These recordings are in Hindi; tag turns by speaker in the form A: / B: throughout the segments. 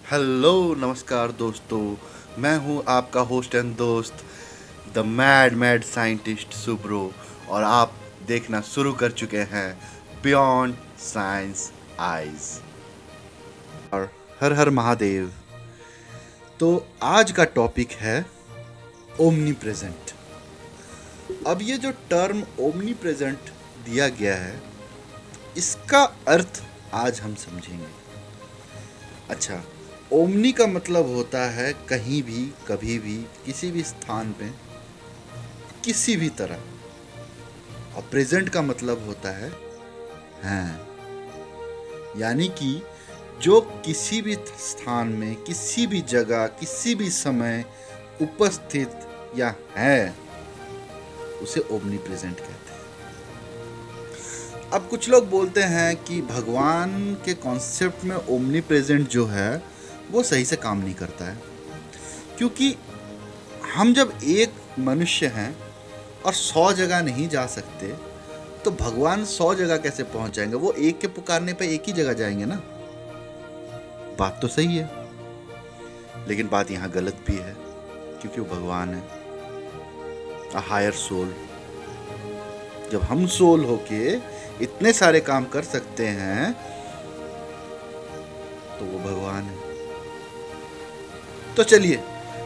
A: हेलो नमस्कार दोस्तों। मैं हूं आपका होस्ट एंड दोस्त the mad mad scientist Subro, और आप देखना शुरू कर चुके हैं बियॉन्ड साइंस आइज। और हर हर महादेव। तो आज का टॉपिक है ओमनी प्रेजेंट। अब ये जो टर्म ओमनी प्रेजेंट दिया गया है, इसका अर्थ आज हम समझेंगे। अच्छा, ओमनी का मतलब होता है कहीं भी, कभी भी, किसी भी स्थान पे, किसी भी तरह। और प्रेजेंट का मतलब होता है हैं, यानी कि जो किसी भी स्थान में, किसी भी जगह, किसी भी समय उपस्थित या है, उसे ओमनी प्रेजेंट कहते हैं। अब कुछ लोग बोलते हैं कि भगवान के कॉन्सेप्ट में ओमनी प्रेजेंट जो है वो सही से काम नहीं करता है, क्योंकि हम जब एक मनुष्य हैं और 100 जगह नहीं जा सकते, तो भगवान 100 जगह कैसे पहुंच जाएंगे? वो एक के पुकारने पे एक ही जगह जाएंगे ना। बात तो सही है, लेकिन बात यहाँ गलत भी है, क्योंकि वो भगवान है, अ हायर सोल। जब हम सोल होके इतने सारे काम कर सकते हैं, तो वो भगवान है। तो चलिए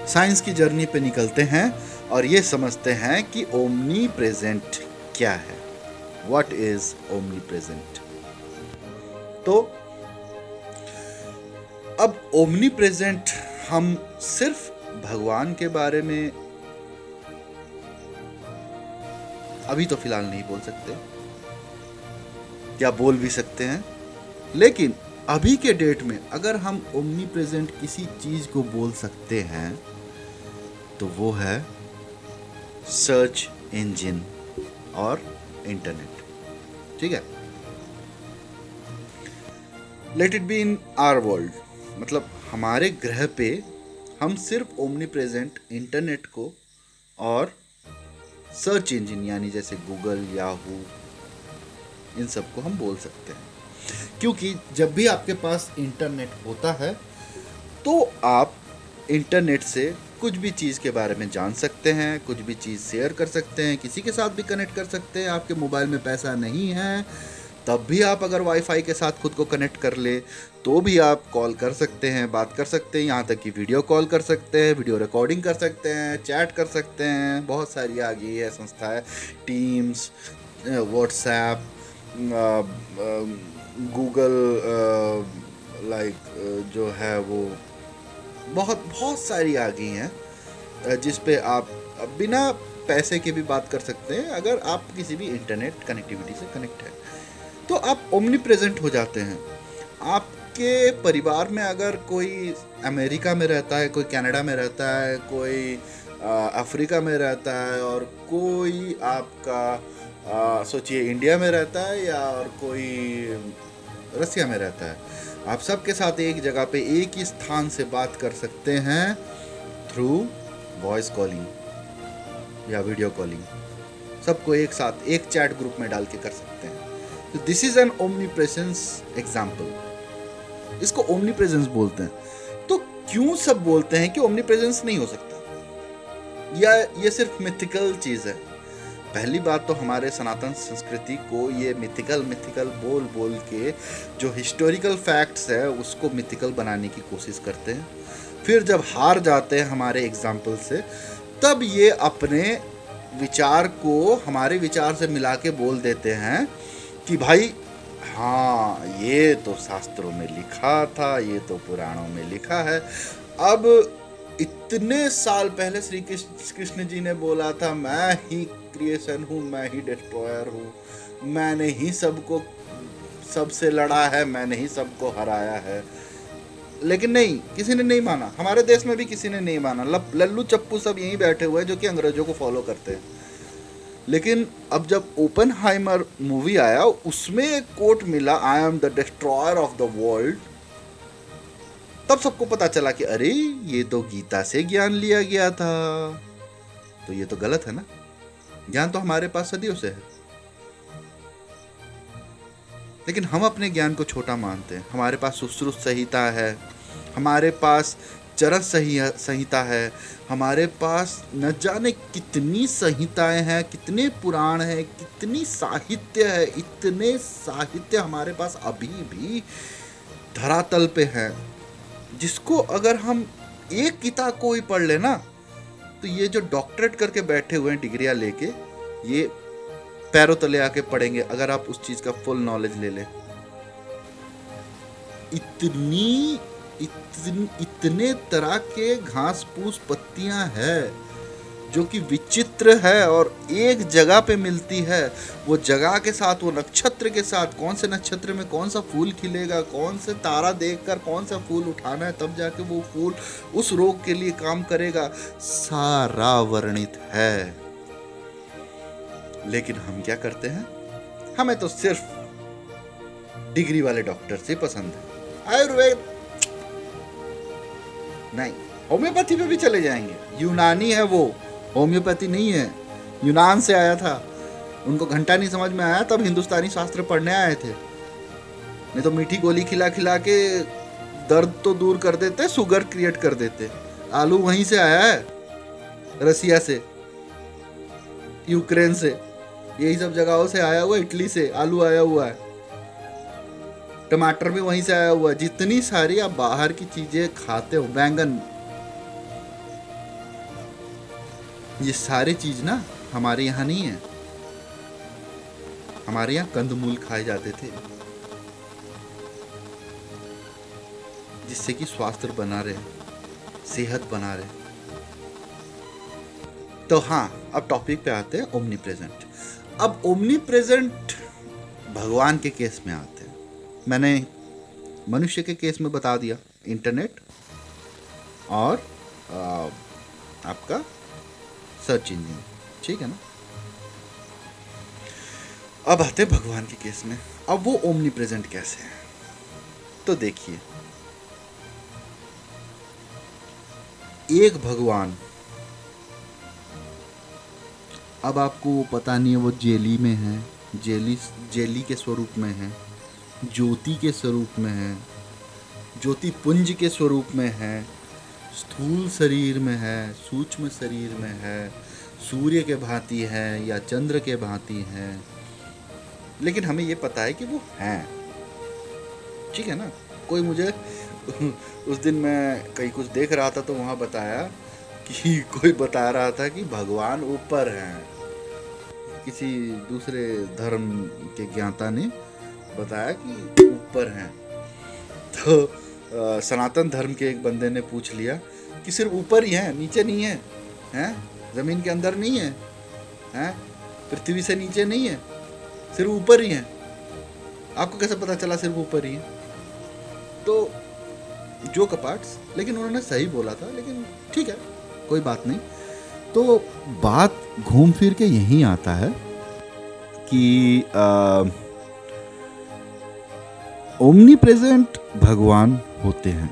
A: साइंस की जर्नी पे निकलते हैं और ये समझते हैं कि ओमनी प्रेजेंट क्या है। What is omni present? तो अब ओमनी प्रेजेंट हम सिर्फ भगवान के बारे में अभी तो फिलहाल नहीं बोल सकते, या बोल भी सकते हैं, लेकिन अभी के डेट में अगर हम ओमनी प्रेजेंट किसी चीज को बोल सकते हैं तो वो है सर्च इंजन और इंटरनेट। ठीक है, let it be in our world, मतलब हमारे ग्रह पे हम सिर्फ ओमनी प्रेजेंट इंटरनेट को और सर्च इंजन यानी जैसे गूगल, याहू, इन सब को हम बोल सकते हैं। क्योंकि जब भी आपके पास इंटरनेट होता है तो आप इंटरनेट से कुछ भी चीज़ के बारे में जान सकते हैं, कुछ भी चीज़ शेयर कर सकते हैं, किसी के साथ भी कनेक्ट कर सकते हैं। आपके मोबाइल में पैसा नहीं है, तब भी आप अगर वाईफाई के साथ खुद को कनेक्ट कर ले तो भी आप कॉल कर सकते हैं, बात कर सकते हैं, यहाँ तक कि वीडियो कॉल कर सकते हैं, वीडियो रिकॉर्डिंग कर सकते हैं, चैट कर सकते हैं। बहुत सारी आ गई है संस्थाएं, टीम्स, व्हाट्सएप, गूगल, जो है वो बहुत बहुत सारी आ गई हैं, जिस पे आप बिना पैसे के भी बात कर सकते हैं अगर आप किसी भी इंटरनेट कनेक्टिविटी से कनेक्ट है, तो आप ओमनी प्रेजेंट हो जाते हैं। आपके परिवार में अगर कोई अमेरिका में रहता है, कोई कनाडा में रहता है, कोई अफ्रीका में रहता है, और कोई आपका सोचिए इंडिया में रहता है, या और कोई रसिया में रहता है, आप सबके साथ एक जगह पे एक ही स्थान से बात कर सकते हैं थ्रू वॉइस कॉलिंग या वीडियो कॉलिंग। सबको एक साथ एक चैट ग्रुप में डाल के कर सकते हैं। तो this is an omni presence example. इसको ओमनी प्रेजेंस बोलते हैं। तो क्यों सब बोलते हैं कि ओमनी प्रेजेंस नहीं हो सकता, या ये सिर्फ मिथिकल चीज है? पहली बात तो हमारे सनातन संस्कृति को ये मिथिकल मिथिकल बोल बोल के जो हिस्टोरिकल फैक्ट्स है उसको मिथिकल बनाने की कोशिश करते हैं। फिर जब हार जाते हैं हमारे एग्जाम्पल से, तब ये अपने विचार को हमारे विचार से मिला के बोल देते हैं कि भाई हाँ, ये तो शास्त्रों में लिखा था, ये तो पुराणों में लिखा है। अब इतने साल पहले श्री कृष्ण जी ने बोला था, मैं ही क्रिएशन हूँ, मैं ही डिस्ट्रॉयर हूँ, मैंने ही सबको सबसे लड़ा है, मैंने ही सबको हराया है। लेकिन नहीं, किसी ने नहीं माना। हमारे देश में भी किसी ने नहीं माना। लल्लू चप्पू सब यहीं बैठे हुए हैं जो कि अंग्रेजों को फॉलो करते हैं। लेकिन अब जब ओपनहाइमर मूवी आया, उसमें एक कोट मिला, I am the destroyer of the world, तब सबको पता चला कि अरे ये तो गीता से ज्ञान लिया गया था। तो ये तो गलत है ना। ज्ञान तो हमारे पास सदियों से है, लेकिन हम अपने ज्ञान को छोटा मानते हैं। हमारे पास सुश्रुत संहिता है, हमारे पास चरक संहिता है, हमारे पास न जाने कितनी संहिताएं हैं, कितने पुराण हैं, कितनी साहित्य है, इतने साहित्य हमारे पास अभी भी धरातल पे है, जिसको अगर हम एक किताब को ही पढ़ लेना तो ये जो डॉक्टरेट करके बैठे हुए हैं डिग्रियां लेके, ये पैरों तले आके पढ़ेंगे अगर आप उस चीज का फुल नॉलेज ले लें। इतने तरह के घास फूस पत्तियां हैं जो कि विचित्र है और एक जगह पे मिलती है। वो जगह के साथ, वो नक्षत्र के साथ, कौन से नक्षत्र में कौन सा फूल खिलेगा, कौन से तारा देखकर कौन सा फूल उठाना है, तब जाके वो फूल उस रोग के लिए काम करेगा, सारा वर्णित है। लेकिन हम क्या करते हैं, हमें तो सिर्फ डिग्री वाले डॉक्टर से पसंद है। आयुर्वेद नहीं, होम्योपैथी पे भी चले जाएंगे, यूनानी है वो, होम्योपैथी नहीं है, यूनान से आया था। उनको घंटा नहीं समझ में आया तब हिंदुस्तानी शास्त्र पढ़ने आए थे, नहीं तो मीठी गोली खिला खिला के दर्द तो दूर कर देते, शुगर क्रिएट कर देते। आलू वहीं से आया है, रसिया से, यूक्रेन से, यही सब जगहों से आया हुआ, इटली से आलू आया हुआ है, टमाटर भी वहीं से आया हुआ है। जितनी सारी आप बाहर की चीजें खाते हो, बैंगन, ये सारी चीज ना हमारे यहाँ नहीं है। हमारे यहाँ कंदमूल खाए जाते थे जिससे कि स्वास्थ्य बना रहे, सेहत बना रहे। तो हाँ, अब टॉपिक पे आते हैं, ओमनी प्रेजेंट। अब ओमनी प्रेजेंट भगवान के केस में आते हैं। मैंने मनुष्य के केस में बता दिया, इंटरनेट और आपका सर्च इंजन, ठीक है ना। अब आते हैं भगवान के केस में। अब वो ओमनी प्रेजेंट कैसे है, तो देखिए, एक भगवान, अब आपको पता नहीं है वो जेली में है, जेली के स्वरूप में है, ज्योति के स्वरूप में है, ज्योति पुंज के स्वरूप में है, स्थूल शरीर में है, सूक्ष्म शरीर में है, सूर्य के भांति है या चंद्र के भांति है, लेकिन हमें ये पता है कि वो हैं, ठीक है ना। कोई मुझे उस दिन मैं कहीं कुछ देख रहा था तो वहाँ बताया कि कोई बता रहा था कि भगवान ऊपर हैं, किसी दूसरे धर्म के ज्ञाता ने बताया कि ऊपर हैं। तो सनातन धर्म के एक बंदे ने पूछ लिया कि सिर्फ ऊपर ही है, नीचे नहीं है, हैं, जमीन के अंदर नहीं है, हैं, पृथ्वी से नीचे नहीं है, सिर्फ ऊपर ही है, आपको कैसे पता चला सिर्फ ऊपर ही है? तो जो कपाट्स, लेकिन उन्होंने सही बोला था, लेकिन ठीक है, कोई बात नहीं। तो बात घूम फिर के यहीं आता है कि ओमनी प्रेजेंट भगवान होते हैं,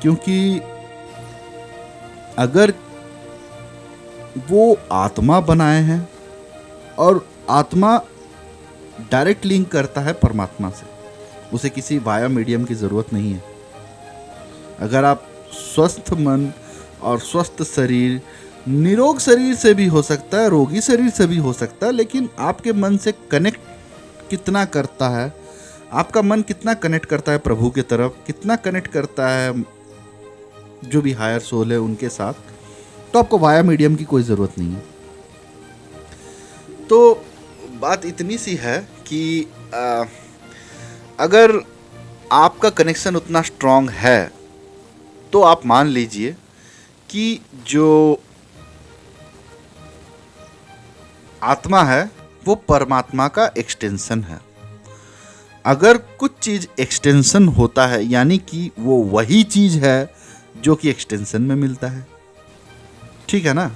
A: क्योंकि अगर वो आत्मा बनाए हैं और आत्मा डायरेक्ट लिंक करता है परमात्मा से, उसे किसी वाया मीडियम की ज़रूरत नहीं है। अगर आप स्वस्थ मन और स्वस्थ शरीर, निरोग शरीर से भी हो सकता है, रोगी शरीर से भी हो सकता है, लेकिन आपके मन से कनेक्ट कितना करता है, आपका मन कितना कनेक्ट करता है प्रभु की तरफ, कितना कनेक्ट करता है जो भी हायर सोल है उनके साथ, तो आपको वाया मीडियम की कोई ज़रूरत नहीं है। तो बात इतनी सी है कि अगर आपका कनेक्शन उतना स्ट्रांग है तो आप मान लीजिए कि जो आत्मा है वो परमात्मा का एक्सटेंशन है। अगर कुछ चीज़ एक्सटेंशन होता है यानी कि वो वही चीज़ है जो कि एक्सटेंशन में मिलता है, ठीक है ना।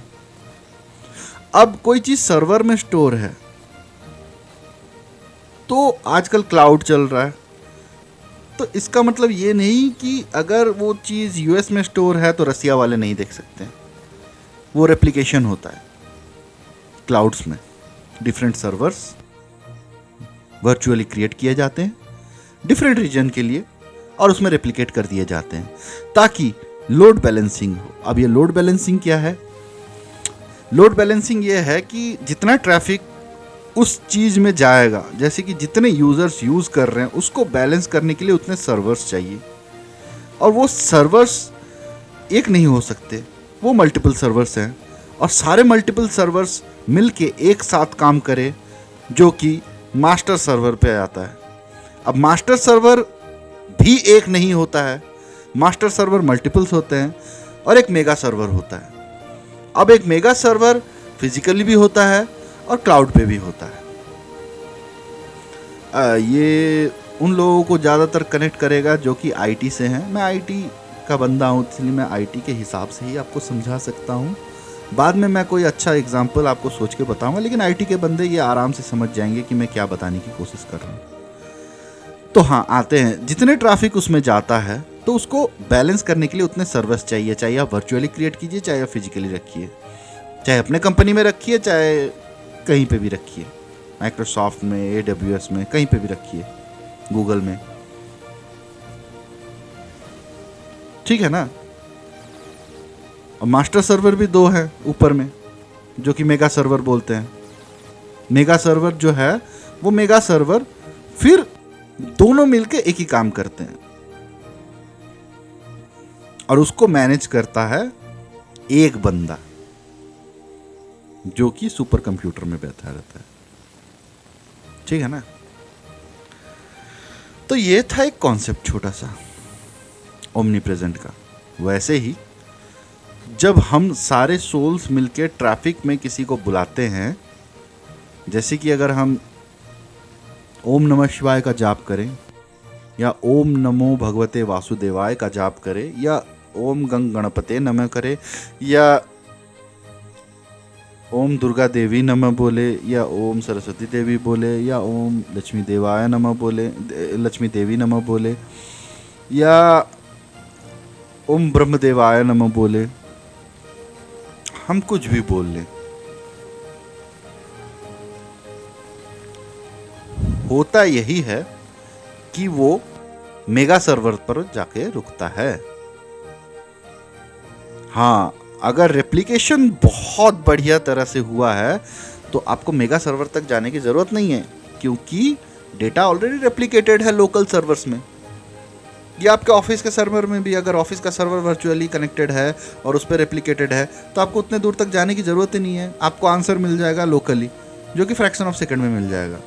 A: अब कोई चीज़ सर्वर में स्टोर है तो आजकल क्लाउड चल रहा है, तो इसका मतलब ये नहीं कि अगर वो चीज़ यूएस में स्टोर है तो रसिया वाले नहीं देख सकते। वो रेप्लिकेशन होता है क्लाउड्स में, डिफरेंट सर्वर्स वर्चुअली क्रिएट किए जाते हैं डिफरेंट रीजन के लिए, और उसमें रेप्लिकेट कर दिए जाते हैं ताकि लोड बैलेंसिंग हो। अब ये लोड बैलेंसिंग क्या है? लोड बैलेंसिंग ये है कि जितना ट्रैफिक उस चीज़ में जाएगा, जैसे कि जितने यूज़र्स यूज़ कर रहे हैं उसको बैलेंस करने के लिए उतने सर्वर्स चाहिए, और वो सर्वर्स एक नहीं हो सकते, वो मल्टीपल सर्वर्स हैं, और सारे मल्टीपल सर्वर्स मिलके एक साथ काम करें, जो कि मास्टर सर्वर पे आता है। अब मास्टर सर्वर भी एक नहीं होता है, मास्टर सर्वर मल्टीपल्स होते हैं, और एक मेगा सर्वर होता है। अब एक मेगा सर्वर फिजिकली भी होता है और क्लाउड पे भी होता है। ये उन लोगों को ज़्यादातर कनेक्ट करेगा जो कि आईटी से हैं। मैं आईटी का बंदा हूँ, इसलिए मैं आईटी के हिसाब से ही आपको समझा सकता हूँ। बाद में मैं कोई अच्छा एग्जाम्पल आपको सोच के बताऊंगा, लेकिन आईटी के बंदे ये आराम से समझ जाएंगे कि मैं क्या बताने की कोशिश कर रहा हूँ। तो हाँ, आते हैं, जितने ट्रैफिक उसमें जाता है तो उसको बैलेंस करने के लिए उतने सर्वर्स चाहिए, चाहे आप वर्चुअली क्रिएट कीजिए, चाहे आप फिजिकली रखिए, चाहे अपने कंपनी में रखिए, चाहे कहीं पे भी रखिए, माइक्रोसॉफ्ट में, AWS में, कहीं पे भी रखिए, गूगल में, ठीक है ना। और मास्टर सर्वर भी दो है ऊपर में, जो कि मेगा सर्वर बोलते हैं। मेगा सर्वर जो है वो मेगा सर्वर फिर दोनों मिलके एक ही काम करते हैं, और उसको मैनेज करता है एक बंदा, जो कि सुपर कंप्यूटर में बैठा रहता है, ठीक है ना। तो ये था एक कॉन्सेप्ट छोटा सा ओमनी प्रेजेंट का। वैसे ही जब हम सारे सोल्स मिलके ट्रैफिक में किसी को बुलाते हैं, जैसे कि अगर हम ओम नमः शिवाय का जाप करें, या ओम नमो भगवते वासुदेवाय का जाप करें, या ओम गंग गणपते नमः करें, या ओम दुर्गा देवी नमः बोले, या ओम सरस्वती देवी बोले, या ओम लक्ष्मी देवाय नमः बोले, लक्ष्मी देवी नमः बोले, या ओम ब्रह्मदेवाय नमः बोले, हम कुछ भी बोल लें, होता यही है कि वो मेगा सर्वर पर जाके रुकता है। हाँ, अगर रेप्लिकेशन बहुत बढ़िया तरह से हुआ है तो आपको मेगा सर्वर तक जाने की ज़रूरत नहीं है, क्योंकि डेटा ऑलरेडी रेप्लिकेटेड है लोकल सर्वर्स में। या आपके ऑफिस के सर्वर में भी, अगर ऑफिस का सर्वर वर्चुअली कनेक्टेड है और उस पर रेप्लिकेटेड है, तो आपको उतने दूर तक जाने की ज़रूरत ही नहीं है, आपको आंसर मिल जाएगा लोकली, जो कि फ्रैक्शन ऑफ सेकंड में मिल जाएगा।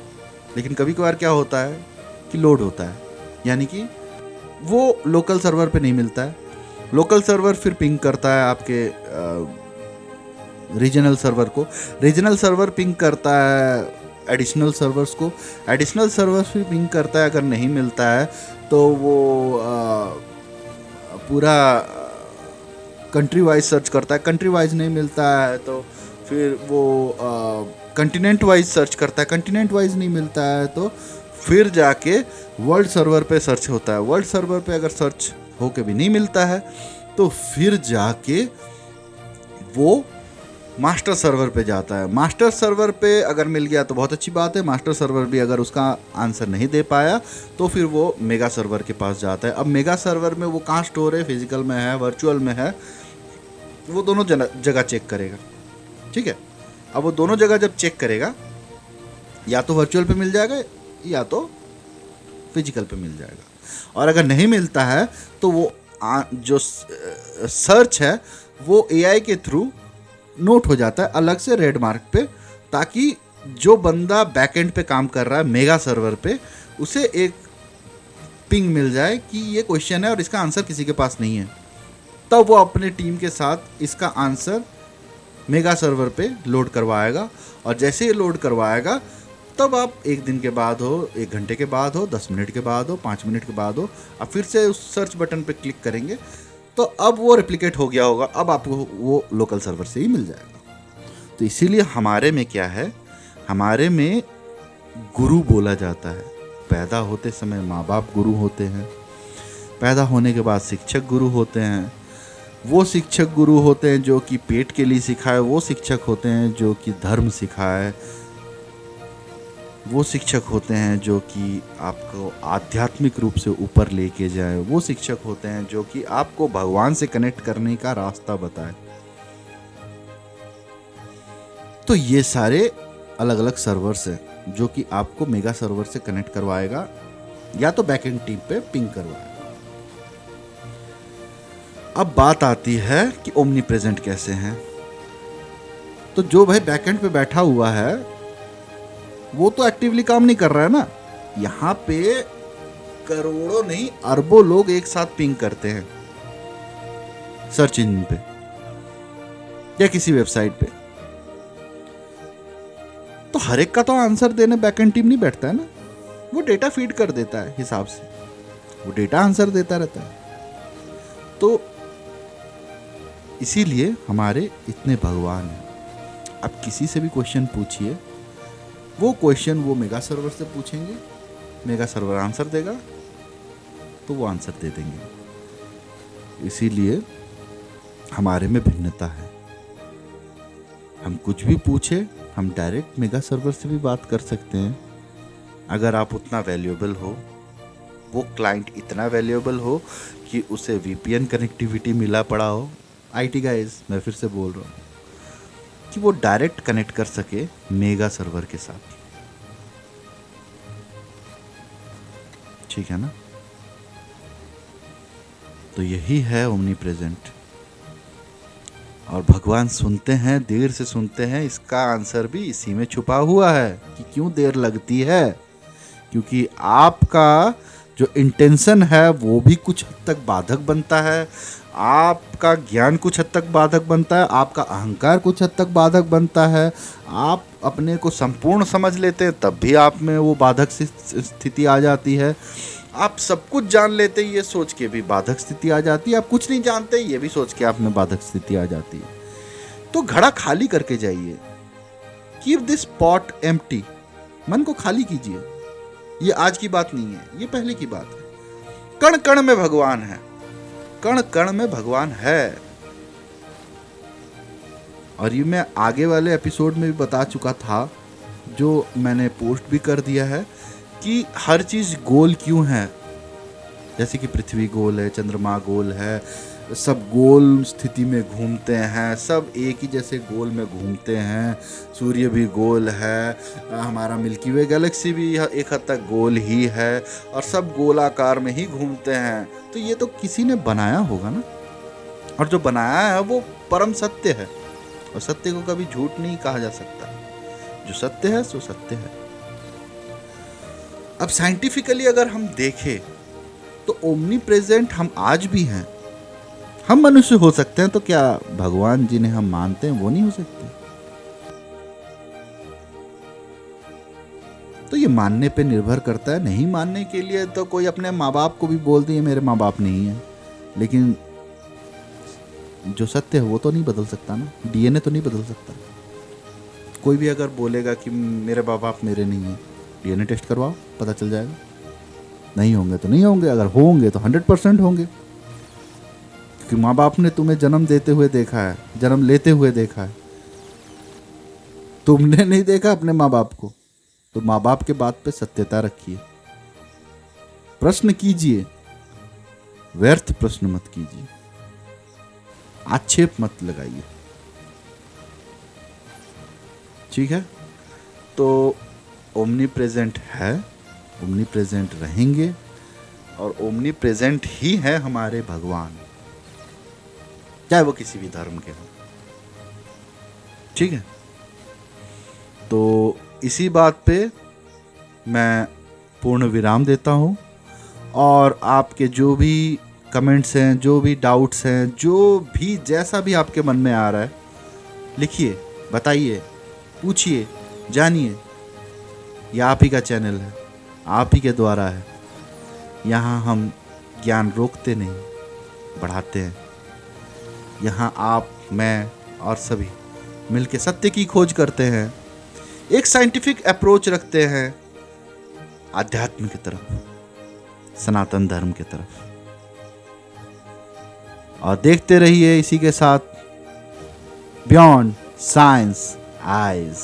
A: लेकिन कभी कभार क्या होता है कि लोड होता है, यानी कि वो लोकल सर्वर पे नहीं मिलता है। लोकल सर्वर फिर पिंग करता है आपके रीजनल सर्वर को, रीजनल सर्वर पिंग करता है एडिशनल सर्वर्स को, एडिशनल सर्वर्स भी पिंग करता है। अगर नहीं मिलता है तो वो पूरा कंट्री वाइज सर्च करता है, कंट्री वाइज नहीं मिलता है तो फिर वो कंटिनेंट वाइज सर्च करता है, कंटिनेंट वाइज नहीं मिलता है तो फिर जाके वर्ल्ड सर्वर पे सर्च होता है। वर्ल्ड सर्वर पे अगर सर्च होके भी नहीं मिलता है तो फिर जाके वो मास्टर सर्वर पे जाता है। मास्टर सर्वर पे अगर मिल गया तो बहुत अच्छी बात है, मास्टर सर्वर भी अगर उसका आंसर नहीं दे पाया तो फिर वो मेगा सर्वर के पास जाता है। अब मेगा सर्वर में वो कहाँ स्टोर है, फिजिकल में है, वर्चुअल में है, वो दोनों जगह चेक करेगा, ठीक है। अब वो दोनों जगह जब चेक करेगा, या तो वर्चुअल पे मिल जाएगा या तो फिजिकल पे मिल जाएगा, और अगर नहीं मिलता है तो वो जो सर्च है वो एआई के थ्रू नोट हो जाता है अलग से रेड मार्क पे, ताकि जो बंदा बैकएंड पे काम कर रहा है मेगा सर्वर पे, उसे एक पिंग मिल जाए कि ये क्वेश्चन है और इसका आंसर किसी के पास नहीं है। तब वो अपने टीम के साथ इसका आंसर मेगा सर्वर पे लोड करवाएगा, और जैसे ही लोड करवाएगा तब आप एक दिन के बाद हो, 1 घंटे के बाद हो, 10 मिनट के बाद हो, 5 मिनट के बाद हो, आप फिर से उस सर्च बटन पे क्लिक करेंगे तो अब वो रेप्लिकेट हो गया होगा, अब आपको वो लोकल सर्वर से ही मिल जाएगा। तो इसीलिए हमारे में क्या है, हमारे में गुरु बोला जाता है। पैदा होते समय माँ बाप गुरु होते हैं, पैदा होने के बाद शिक्षक गुरु होते हैं, वो शिक्षक गुरु होते हैं जो कि पेट के लिए सिखाए, वो शिक्षक होते हैं जो कि धर्म सिखाए, वो शिक्षक होते हैं जो कि आपको आध्यात्मिक रूप से ऊपर लेके जाए। वो शिक्षक होते हैं जो कि आपको भगवान से कनेक्ट करने का रास्ता बताए। तो ये सारे अलग अलग सर्वर्स हैं जो कि आपको मेगा सर्वर से कनेक्ट करवाएगा या तो बैकएंड टीम पे पिंग करवाएगा। अब बात आती है कि ओमनी प्रेजेंट कैसे हैं। तो जो भाई बैकएंड पे बैठा हुआ है वो तो एक्टिवली काम नहीं कर रहा है ना। यहाँ पे करोड़ों नहीं अरबों लोग एक साथ पिंग करते हैं सर्च इंजन पे या किसी वेबसाइट पे। तो हर एक का तो आंसर देने बैकएंड टीम नहीं बैठता है ना। वो डेटा फीड कर देता है हिसाब से, वो डेटा आंसर देता रहता है। तो इसीलिए हमारे इतने भगवान हैं। आप किसी से भी क्वेश्चन पूछिए, वो क्वेश्चन वो मेगा सर्वर से पूछेंगे, मेगा सर्वर आंसर देगा तो वो आंसर दे देंगे। इसीलिए हमारे में भिन्नता है। हम कुछ भी पूछे हम डायरेक्ट मेगा सर्वर से भी बात कर सकते हैं अगर आप उतना वैल्यूएबल हो, वो क्लाइंट इतना वैल्यूएबल हो कि उसे वीपीएन कनेक्टिविटी मिला पड़ा हो। आईटी गाइस, मैं फिर से बोल रहा हूँ कि वो डायरेक्ट कनेक्ट कर सके मेगा सर्वर के साथ। ठीक है ना। तो यही है ओमनी प्रेजेंट। और भगवान सुनते हैं, देर से सुनते हैं। इसका आंसर भी इसी में छुपा हुआ है कि क्यों देर लगती है। क्योंकि आपका जो इंटेंशन है वो भी कुछ हद तक बाधक बनता है, आपका ज्ञान कुछ हद तक बाधक बनता है, आपका अहंकार कुछ हद तक बाधक बनता है। आप अपने को संपूर्ण समझ लेते हैं तब भी आप में वो बाधक स्थिति आ जाती है। आप सब कुछ जान लेते हैं ये सोच के भी बाधक स्थिति आ जाती है। आप कुछ नहीं जानते ये भी सोच के आप में बाधक स्थिति आ जाती है। तो घड़ा खाली करके जाइए। Keep this pot empty. मन को खाली कीजिए। ये आज की बात नहीं है, ये पहले की बात है। कण कण में भगवान है, कण कण में भगवान है। और ये मैं आगे वाले एपिसोड में भी बता चुका था, जो मैंने पोस्ट भी कर दिया है कि हर चीज गोल क्यों है। जैसे कि पृथ्वी गोल है, चंद्रमा गोल है, सब गोल स्थिति में घूमते हैं, सब एक ही जैसे गोल में घूमते हैं। सूर्य भी गोल है, हमारा मिल्की वे गैलेक्सी भी एक हद तक गोल ही है, और सब गोलाकार में ही घूमते हैं। तो ये तो किसी ने बनाया होगा ना, और जो बनाया है वो परम सत्य है, और सत्य को कभी झूठ नहीं कहा जा सकता। जो सत्य है सो सत्य है। अब साइंटिफिकली अगर हम देखें तो ओमनी प्रेजेंट हम आज भी हैं। हम मनुष्य हो सकते हैं, तो क्या भगवान जिन्हें हम मानते हैं वो नहीं हो सकते? तो ये मानने पे निर्भर करता है। नहीं मानने के लिए तो कोई अपने माँ बाप को भी बोल दिए मेरे माँ बाप नहीं है, लेकिन जो सत्य है वो तो नहीं बदल सकता ना। डीएनए तो नहीं बदल सकता। कोई भी अगर बोलेगा कि मेरे माँ बाप मेरे नहीं है, डीएनए टेस्ट करवाओ, पता चल जाएगा। नहीं होंगे तो नहीं होंगे, अगर होंगे तो 100% होंगे। क्योंकि माँ बाप ने तुम्हें जन्म देते हुए देखा है, जन्म लेते हुए देखा है। तुमने नहीं देखा अपने माँ बाप को, तो माँ बाप के बात पे सत्यता रखिए। प्रश्न कीजिए, व्यर्थ प्रश्न मत कीजिए, आक्षेप मत लगाइए। ठीक है। तो ओमनी प्रेजेंट है, ओमनी प्रेजेंट रहेंगे, और ओमनी प्रेजेंट ही है हमारे भगवान, चाहे वो किसी भी धर्म के हो। ठीक है। तो इसी बात पे मैं पूर्ण विराम देता हूँ। और आपके जो भी कमेंट्स हैं, जो भी डाउट्स हैं, जो भी जैसा भी आपके मन में आ रहा है, लिखिए, बताइए, पूछिए, जानिए। यह आप ही का चैनल है, आप ही के द्वारा है। यहाँ हम ज्ञान रोकते नहीं, बढ़ाते हैं। यहाँ आप, मैं और सभी मिलके सत्य की खोज करते हैं, एक साइंटिफिक अप्रोच रखते हैं आध्यात्म की तरफ, सनातन धर्म की तरफ। और देखते रहिए इसी के साथ बियॉन्ड साइंस आइज।